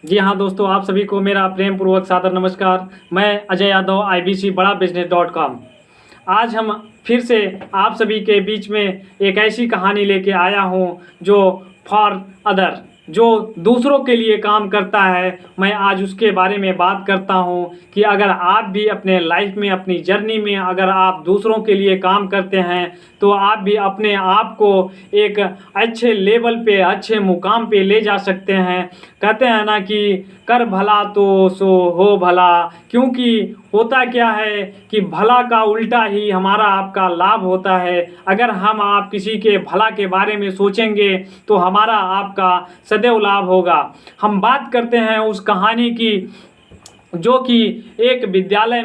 जी हाँ दोस्तों, आप सभी को मेरा प्रेम पूर्वक सादर नमस्कार। मैं अजय यादव, IBC बड़ा बिजनेस.com। आज हम फिर से आप सभी के बीच में एक ऐसी कहानी लेके आया हूँ जो फॉर अदर, जो दूसरों के लिए काम करता है। मैं आज उसके बारे में बात करता हूँ कि अगर आप भी अपने लाइफ में, अपनी जर्नी में अगर आप दूसरों के लिए काम करते हैं तो आप भी अपने आप को एक अच्छे लेवल पे, अच्छे मुकाम पे ले जा सकते हैं। कहते हैं ना कि कर भला तो सो हो भला, क्योंकि होता क्या है कि भला का उल्टा ही हमारा आपका लाभ होता है। अगर हम आप किसी के भला के बारे में सोचेंगे तो हमारा आपका सदैव लाभ होगा। हम बात करते हैं उस कहानी की जो कि एक विद्यालय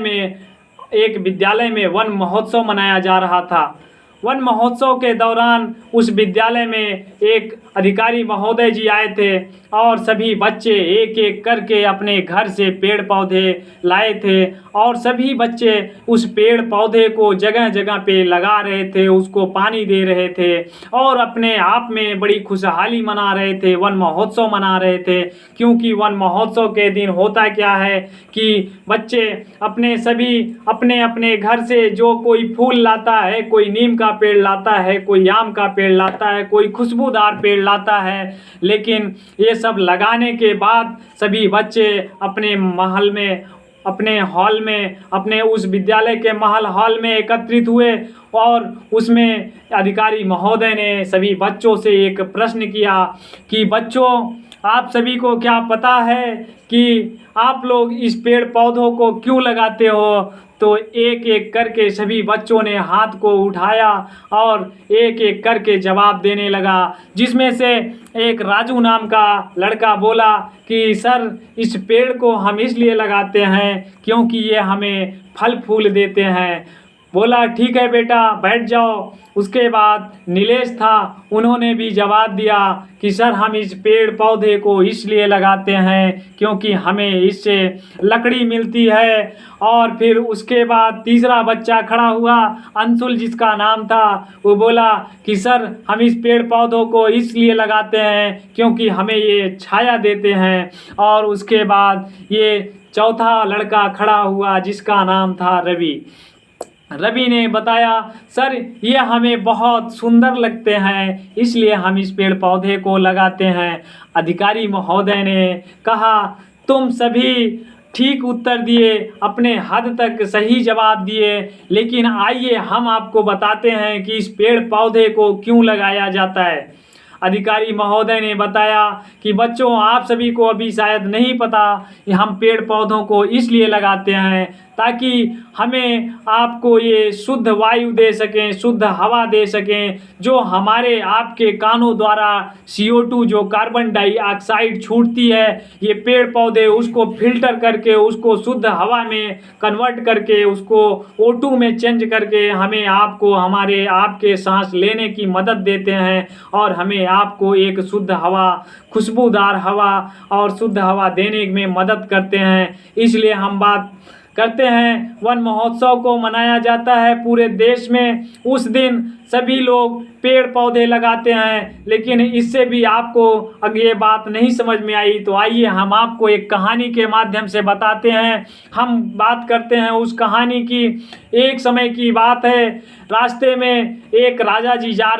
में वन महोत्सव मनाया जा रहा था। वन महोत्सव के दौरान उस विद्यालय में एक अधिकारी महोदय जी आए थे और सभी बच्चे एक एक करके अपने घर से पेड़ पौधे लाए थे और सभी बच्चे उस पेड़ पौधे को जगह जगह पे लगा रहे थे, उसको पानी दे रहे थे और अपने आप में बड़ी खुशहाली मना रहे थे, वन महोत्सव मना रहे थे। क्योंकि वन महोत्सव के दिन होता क्या है कि बच्चे अपने अपने घर से जो कोई फूल लाता है, कोई नीम का पेड़ लाता है, कोई आम का पेड़ लाता है, कोई खुशबूदार पेड़ लाता है। लेकिन ये सब लगाने के बाद सभी बच्चे अपने महल में, अपने हॉल में, अपने उस विद्यालय के महल हॉल में एकत्रित हुए और उसमें अधिकारी महोदय ने सभी बच्चों से एक प्रश्न किया कि बच्चों, आप सभी को क्या पता है कि आप लोग इस पेड़ पौधों को क्यों लगाते हो? तो एक एक करके सभी बच्चों ने हाथ को उठाया और एक एक करके जवाब देने लगा, जिसमें से एक राजू नाम का लड़का बोला कि सर, इस पेड़ को हम इसलिए लगाते हैं क्योंकि ये हमें फल फूल देते हैं। बोला ठीक है बेटा, बैठ जाओ। उसके बाद नीलेश था, उन्होंने भी जवाब दिया कि सर, हम इस पेड़ पौधे को इसलिए लगाते हैं क्योंकि हमें इससे लकड़ी मिलती है। और फिर उसके बाद तीसरा बच्चा खड़ा हुआ, अंशुल जिसका नाम था, वो बोला कि सर, हम इस पेड़ पौधों को इसलिए लगाते हैं क्योंकि हमें ये छाया देते हैं। और उसके बाद ये चौथा लड़का खड़ा हुआ जिसका नाम था रवि। रवि ने बताया, सर, ये हमें बहुत सुंदर लगते हैं इसलिए हम इस पेड़ पौधे को लगाते हैं। अधिकारी महोदय ने कहा, तुम सभी ठीक उत्तर दिए, अपने हद तक सही जवाब दिए, लेकिन आइए हम आपको बताते हैं कि इस पेड़ पौधे को क्यों लगाया जाता है। अधिकारी महोदय ने बताया कि बच्चों, आप सभी को अभी शायद नहीं पता कि हम पेड़ पौधों को इसलिए लगाते हैं ताकि हमें आपको ये शुद्ध वायु दे सकें, शुद्ध हवा दे सकें, जो हमारे आपके कानों द्वारा CO2 जो कार्बन डाइऑक्साइड छूटती है, ये पेड़ पौधे उसको फिल्टर करके, उसको शुद्ध हवा में कन्वर्ट करके, उसको O2 में चेंज करके हमें आपको हमारे आपके सांस लेने की मदद देते हैं और हमें आपको एक शुद्ध हवा, खुशबूदार हवा और शुद्ध हवा देने में मदद करते हैं। इसलिए हम बात करते हैं, वन महोत्सव को मनाया जाता है पूरे देश में। उस दिन सभी लोग पेड़ पौधे लगाते हैं, लेकिन इससे भी आपको अगर ये बात नहीं समझ में आई तो आइए हम आपको एक कहानी के माध्यम से बताते हैं। हम बात करते हैं उस कहानी की। एक समय की बात है, रास्ते में एक राजा जी जा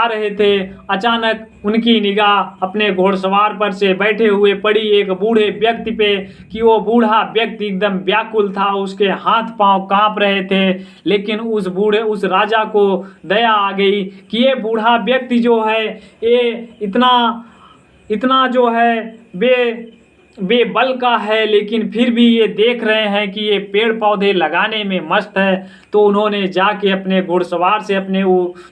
रहे थे। अचानक उनकी निगाह अपने घोड़सवार पर से बैठे हुए पड़ी एक बूढ़े व्यक्ति पे कि वो बूढ़ा व्यक्ति एकदम व्याकुल था, उसके हाथ पांव कांप रहे थे। लेकिन उस राजा को दया आ गई कि ये बूढ़ा व्यक्ति जो है, ये इतना जो है बेबल का है, लेकिन फिर भी ये देख रहे हैं कि ये पेड़ पौधे लगाने में मस्त है। तो उन्होंने जाके अपने घुड़सवार से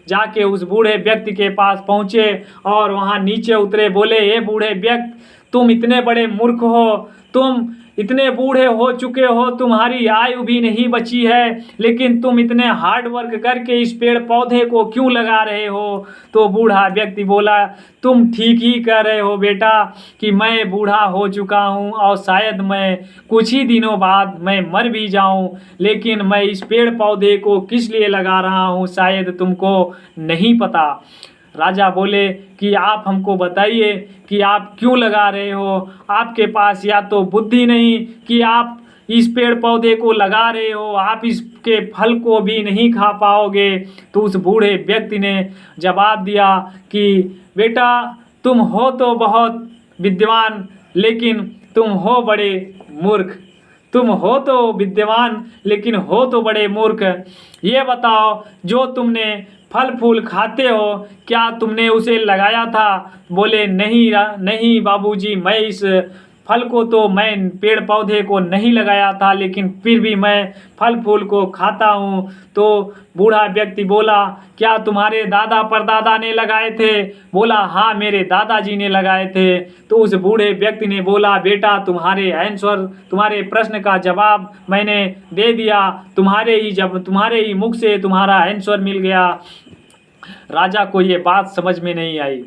जाके उस बूढ़े व्यक्ति के पास पहुँचे और वहाँ नीचे उतरे। बोले, ये बूढ़े व्यक्ति, तुम इतने बड़े मूर्ख हो, तुम इतने बूढ़े हो चुके हो, तुम्हारी आयु भी नहीं बची है, लेकिन तुम इतने हार्ड वर्क करके इस पेड़ पौधे को क्यों लगा रहे हो? तो बूढ़ा व्यक्ति बोला, तुम ठीक ही कह रहे हो बेटा कि मैं बूढ़ा हो चुका हूँ और शायद मैं कुछ ही दिनों बाद मैं मर भी जाऊँ, लेकिन मैं इस पेड़ पौधे को किस लिए लगा रहा हूँ शायद तुमको नहीं पता। राजा बोले कि आप हमको बताइए कि आप क्यों लगा रहे हो, आपके पास या तो बुद्धि नहीं कि आप इस पेड़ पौधे को लगा रहे हो, आप इसके फल को भी नहीं खा पाओगे। तो उस बूढ़े व्यक्ति ने जवाब दिया कि बेटा, तुम हो तो बहुत विद्वान, लेकिन तुम हो बड़े मूर्ख। तुम हो तो विद्वान, लेकिन हो तो बड़े मूर्ख। ये बताओ, जो तुमने फल फूल खाते हो, क्या तुमने उसे लगाया था? बोले नहीं नहीं बाबूजी, मैं इस फल को तो मैं पेड़ पौधे को नहीं लगाया था, लेकिन फिर भी मैं फल फूल को खाता हूँ। तो बूढ़ा व्यक्ति बोला, क्या तुम्हारे दादा परदादा ने लगाए थे? बोला हाँ, मेरे दादाजी ने लगाए थे। तो उस बूढ़े व्यक्ति ने बोला, बेटा, तुम्हारे प्रश्न का जवाब मैंने दे दिया, तुम्हारे ही मुख से तुम्हारा आंसर मिल गया। राजा को ये बात समझ में नहीं आई।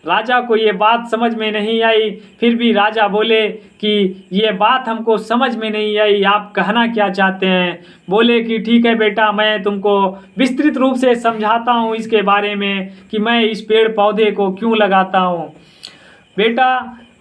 राजा को ये बात समझ में नहीं आई। फिर भी राजा बोले कि ये बात हमको समझ में नहीं आई, आप कहना क्या चाहते हैं? बोले कि ठीक है बेटा, मैं तुमको विस्तृत रूप से समझाता हूँ इसके बारे में कि मैं इस पेड़ पौधे को क्यों लगाता हूँ। बेटा,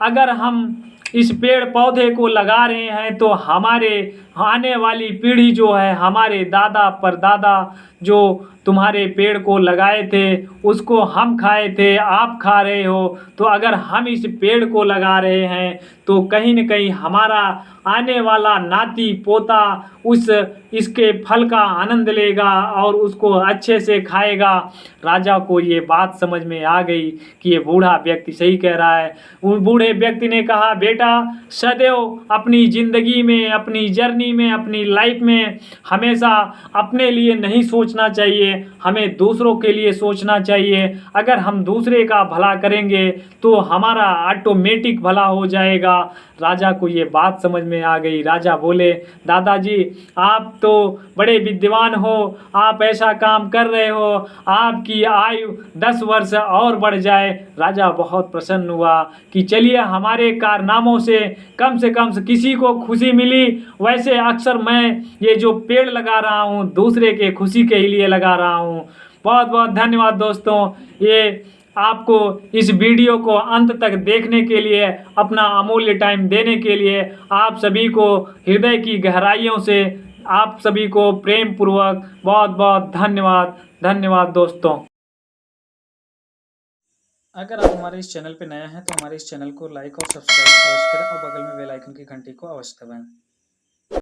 अगर हम इस पेड़ पौधे को लगा रहे हैं तो हमारे आने वाली पीढ़ी जो है, हमारे दादा परदादा जो तुम्हारे पेड़ को लगाए थे उसको हम खाए थे, आप खा रहे हो। तो अगर हम इस पेड़ को लगा रहे हैं तो कहीं न कहीं हमारा आने वाला नाती पोता इसके फल का आनंद लेगा और उसको अच्छे से खाएगा। राजा को ये बात समझ में आ गई कि ये बूढ़ा व्यक्ति सही कह रहा है। उस बूढ़े व्यक्ति ने कहा, बेटा, सदैव अपनी ज़िंदगी में, अपनी जर्नी में, अपनी लाइफ में हमेशा अपने लिए नहीं सोचना चाहिए, हमें दूसरों के लिए सोचना चाहिए। अगर हम दूसरे का भला करेंगे तो हमारा ऑटोमेटिक भला हो जाएगा। राजा को ये बात समझ में आ गई। राजा बोले, दादाजी, आप तो बड़े विद्वान हो, आप ऐसा काम कर रहे हो, आपकी आयु 10 वर्ष और बढ़ जाए। राजा बहुत प्रसन्न हुआ कि चलिए, हमारे कारनामों से कम किसी को खुशी मिली। वैसे अक्सर मैं ये जो पेड़ लगा रहा हूँ दूसरे के खुशी के ही लिए लगा रहा हूँ। बहुत बहुत धन्यवाद दोस्तों, ये आपको इस वीडियो को अंत तक देखने के लिए, अपना अमूल्य टाइम देने के लिए आप सभी को हृदय की गहराइयों से आप सभी को प्रेम पूर्वक बहुत बहुत धन्यवाद। धन्यवाद दोस्तों। अगर आप हमारे इस चैनल पर नए हैं तो हमारे इस चैनल को लाइक और सब्सक्राइब अवश्य करें और बगल में बेल आइकन की घंटी को अवश्य दबाएं।